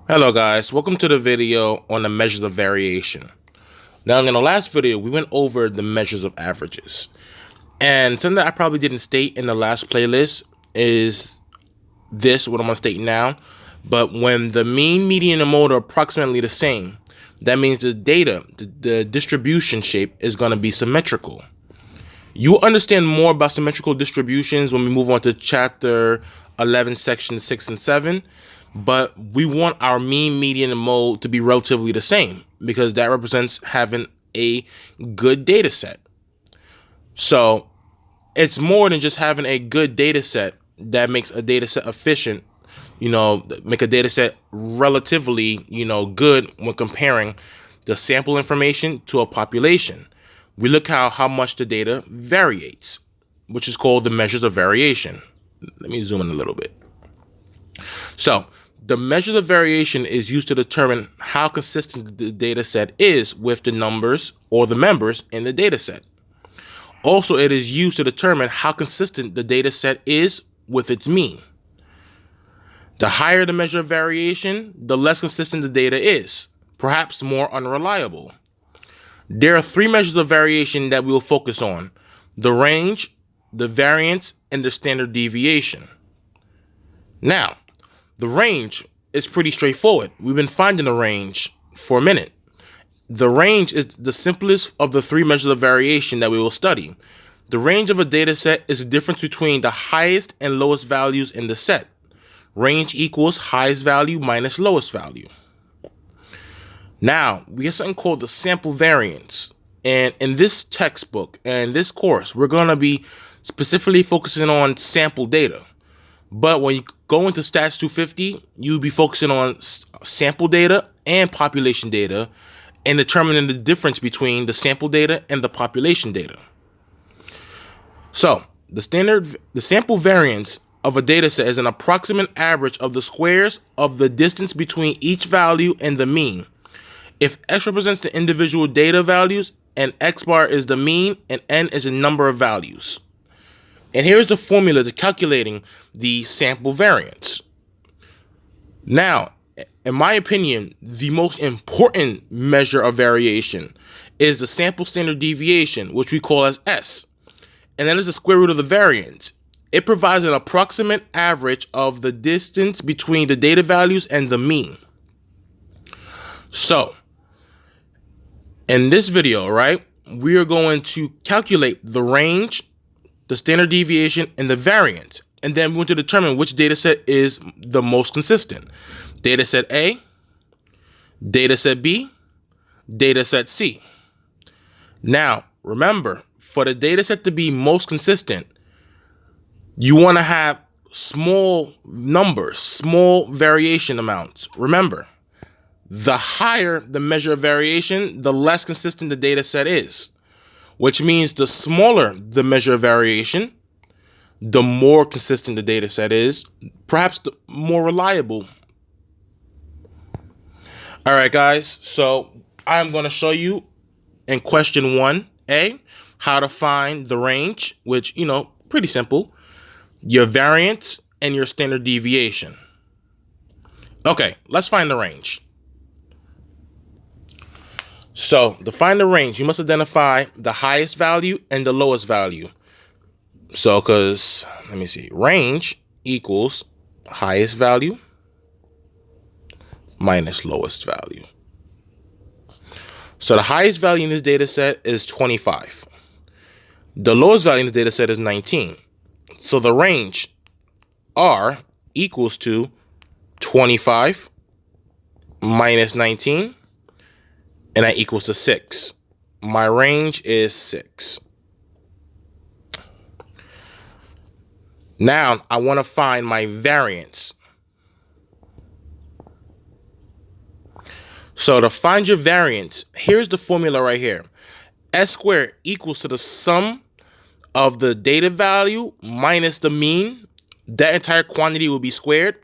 Hello guys, welcome to the video on the measures of variation. Now in the last video, we went over the measures of averages. And something that I probably didn't state in the last playlist is what I'm going to state now. But when the mean, median, and mode are approximately the same, that means the data, the distribution shape is going to be symmetrical. You'll understand more about symmetrical distributions when we move on to chapter 11, sections 6 and 7. But we want our mean, median, and mode to be relatively the same because that represents having a good data set. So it's more than just having a good data set that makes a data set efficient, make a data set relatively, good when comparing the sample information to a population. We look how much the data variates, which is called the measures of variation. Let me zoom in a little bit. So the measure of variation is used to determine how consistent the data set is with the numbers or the members in the data set. Also, it is used to determine how consistent the data set is with its mean. The higher the measure of variation, the less consistent the data is, perhaps more unreliable. There are three measures of variation that we will focus on: the range, the variance, and the standard deviation. Now, the range is pretty straightforward. We've been finding the range for a minute. The range is the simplest of the three measures of variation that we will study. The range of a data set is the difference between the highest and lowest values in the set. Range equals highest value minus lowest value. Now, we have something called the sample variance. And in this textbook and this course, we're going to be specifically focusing on sample data. But when you go into Stats 250, you'll be focusing on sample data and population data and determining the difference between the sample data and the population data. So, the sample variance of a data set is an approximate average of the squares of the distance between each value and the mean. If x represents the individual data values and x bar is the mean and n is the number of values. And here's the formula to calculating the sample variance. Now, in my opinion, the most important measure of variation is the sample standard deviation, which we call as S. And that is the square root of the variance. It provides an approximate average of the distance between the data values and the mean. So, in this video, we are going to calculate the range, the standard deviation, and the variance. And then we're going to determine which data set is the most consistent. Data set A, data set B, data set C. Now, remember, for the data set to be most consistent, you want to have small numbers, small variation amounts. Remember, the higher the measure of variation, the less consistent the data set is, which means the smaller the measure of variation, the more consistent the data set is, perhaps the more reliable. All right, guys, so I'm going to show you in question 1A how to find the range, which, pretty simple, your variance and your standard deviation. Okay, let's find the range. So to find the range, you must identify the highest value and the lowest value. So, range equals highest value minus lowest value. So the highest value in this data set is 25. The lowest value in this data set is 19. So the range R equals to 25 minus 19, and that equals to 6. My range is 6. Now I want to find my variance. So to find your variance, here's the formula right here. S squared equals to the sum of the data value minus the mean. That entire quantity will be squared.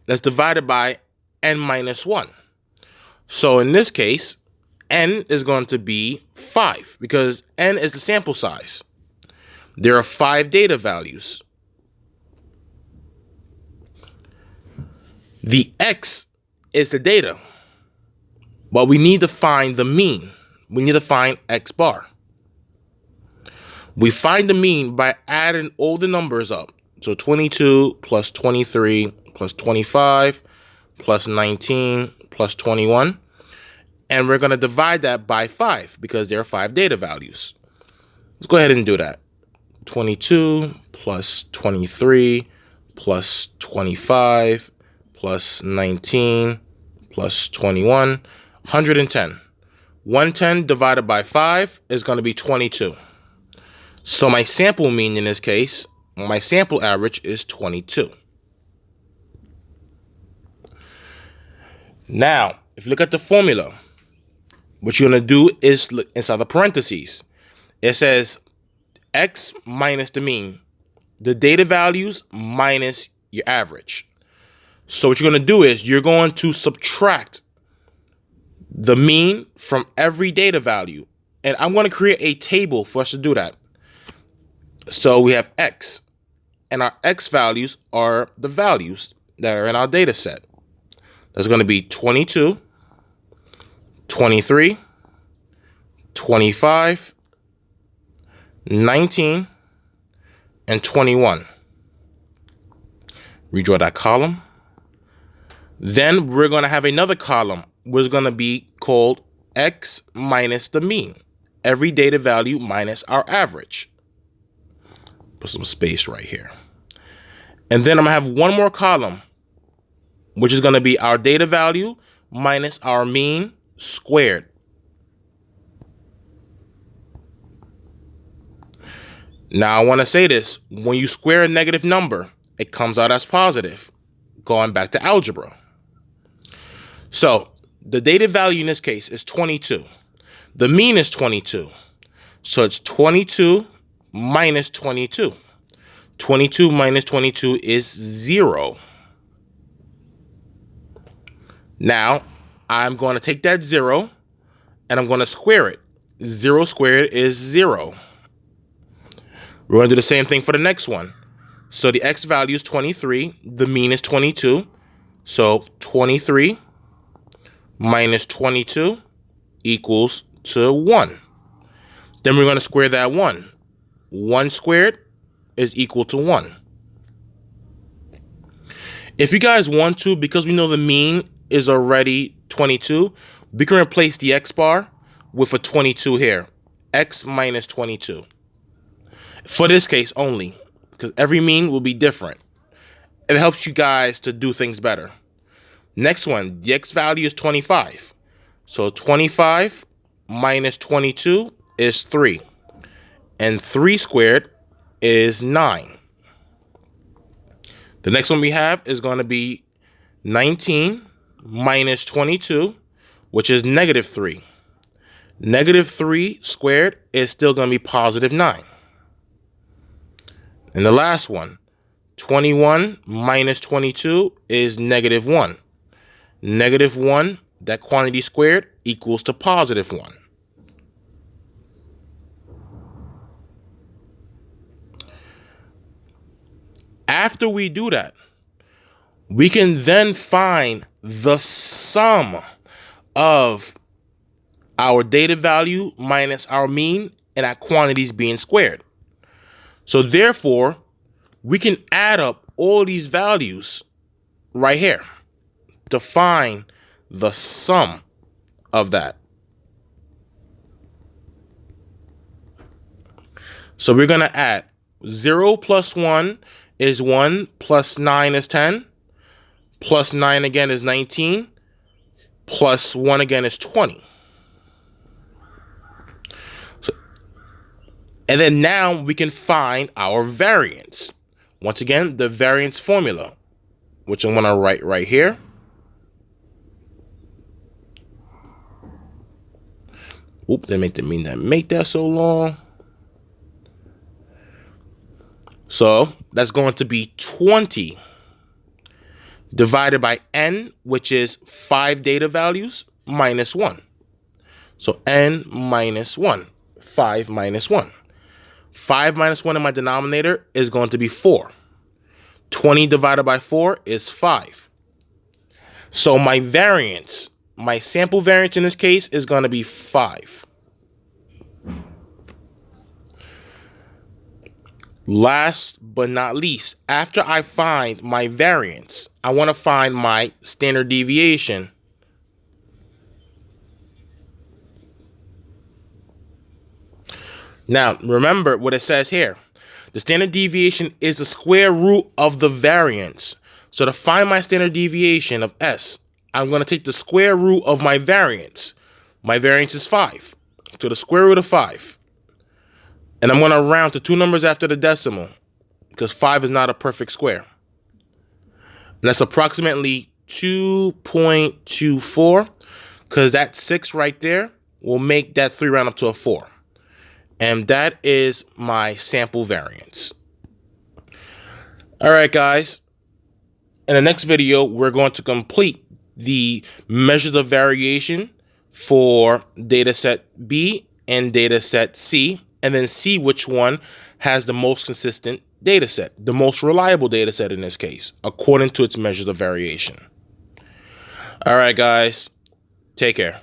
That's divided by n minus 1. So in this case, n is going to be 5 because n is the sample size. There are 5 data values. The x is the data. But we need to find the mean. We need to find X bar. We find the mean by adding all the numbers up. So 22 plus 23 plus 25 plus 19 plus 21. And we're going to divide that by 5 because there are 5 data values. Let's go ahead and do that. 22 plus 23 plus 25 plus 19 plus 21, 110. 110 divided by 5 is going to be 22. So my sample mean in this case, my sample average is 22. Now, if you look at the formula, what you're going to do is look inside the parentheses. It says X minus the mean, the data values minus your average. So what you're going to do is you're going to subtract the mean from every data value. And I'm going to create a table for us to do that. So we have X, and our X values are the values that are in our data set. That's going to be 22, 23, 25, 19, and 21. Redraw that column. Then we're going to have another column which is going to be called X minus the mean, every data value minus our average. Put some space right here. And then I'm going to have one more column, which is going to be our data value minus our mean squared. Now, I want to say this. When you square a negative number, it comes out as positive, going back to algebra. So the data value in this case is 22. The mean is 22. So it's 22 minus 22. 22 minus 22 is 0. Now, I'm going to take that 0 and I'm going to square it. 0 squared is 0. We're going to do the same thing for the next one. So the X value is 23. The mean is 22. So 23 minus 22 equals to 1. Then we're going to square that 1. 1 squared is equal to 1. If you guys want to, because we know the mean is already 22, we can replace the X bar with a 22 here. X minus 22. For this case only, because every mean will be different. It helps you guys to do things better. Next one, the X value is 25. So 25 minus 22 is 3. And 3 squared is 9. The next one we have is going to be 19 minus 22, which is negative 3. Negative 3 squared is still going to be positive 9. And the last one, 21 minus 22 is negative 1. Negative 1, that quantity squared, equals to positive 1. After we do that, we can then find the sum of our data value minus our mean and our quantities being squared. So therefore, we can add up all these values right here to find the sum of that. So we're going to add 0 plus 1 is 1, plus 9 is 10, plus 9 again is 19, plus 1 again is 20. And then now we can find our variance. Once again, the variance formula, which I'm going to write right here. Oop, didn't mean to make that so long. So that's going to be 20 divided by n, which is 5 data values, minus 1. So n minus 1, 5 minus 1. 5 minus 1 in my denominator is going to be 4. 20 divided by 4 is 5. So my variance, my sample variance in this case is going to be 5. Last but not least, after I find my variance, I want to find my standard deviation. Now, remember what it says here. The standard deviation is the square root of the variance. So to find my standard deviation of S, I'm going to take the square root of my variance. My variance is 5. So the square root of 5. And I'm going to round to 2 numbers after the decimal, because 5 is not a perfect square. And that's approximately 2.24, because that 6 right there will make that 3 round up to a 4. And that is my sample variance. All right, guys. In the next video, we're going to complete the measures of variation for dataset B and dataset C, and then see which one has the most consistent dataset, the most reliable dataset in this case, according to its measures of variation. All right, guys. Take care.